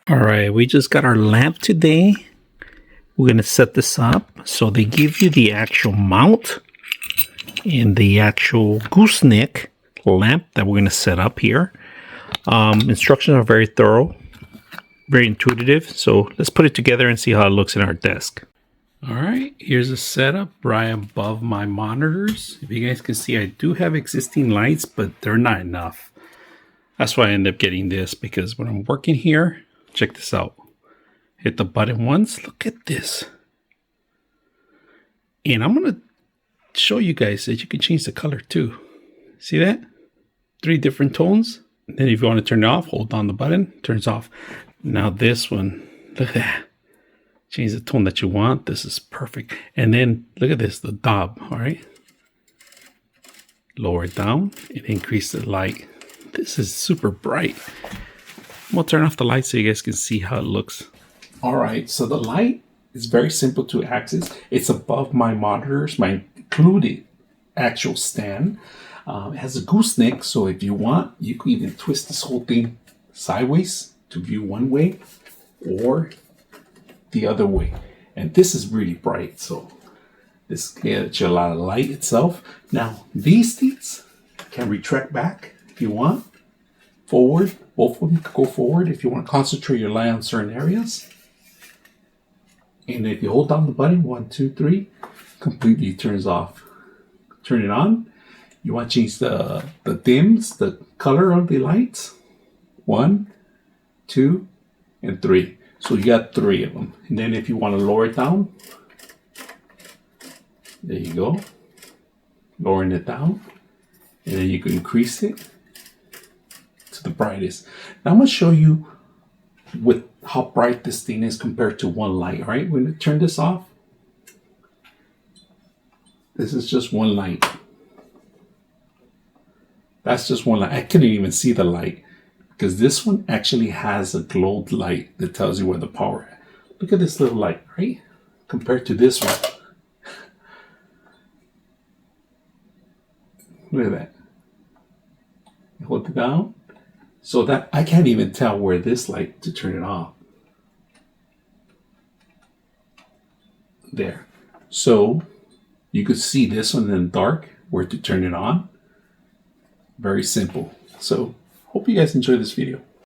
All right, we just got our lamp today. We're going to set this up. So they give you the actual mount and the actual gooseneck lamp that we're going to set up here. Instructions are very thorough, very intuitive. So let's put it together and see how it looks in our desk. All right, here's a setup right above my monitors. If you guys can see, I do have existing lights, but they're not enough. That's why I end up getting this, because when I'm working here, check this out. Hit the button once. Look at this. And I'm going to show you guys that you can change the color too. See that? 3 different tones. And then if you want to turn it off, hold down the button, turns off. Now this one, look at that. Change the tone that you want. This is perfect. And then look at this, the knob, all right? Lower it down and increase the light. This is super bright. I'm gonna turn off the light so you guys can see how it looks. All right, so the light is very simple to access. It's above my monitors, my included actual stand. It has a gooseneck, so if you want, you can even twist this whole thing sideways to view one way or the other way. And this is really bright, so this gives you a lot of light itself. Now, these things can retract back if you want. Forward, both of them could go forward if you want to concentrate your light on certain areas. And if you hold down the button, 1, 2, 3, completely turns off. Turn it on. You want to change the dims, the color of the lights. 1, 2, and 3. So you got 3 of them. And then if you want to lower it down, there you go. Lowering it down. And then you can increase it to the brightest. Now I'm going to show you with how bright this thing is compared to one light. All right, we're going to turn this off. This is just one light. That's just one light. I couldn't even see the light because this one actually has a glowed light that tells you where the power is. Look at this little light, right? Compared to this one. Look at that. Hold it down. So that I can't even tell where this light to turn it off. There. So you could see this one in the dark, where to turn it on. Very simple. So hope you guys enjoy this video.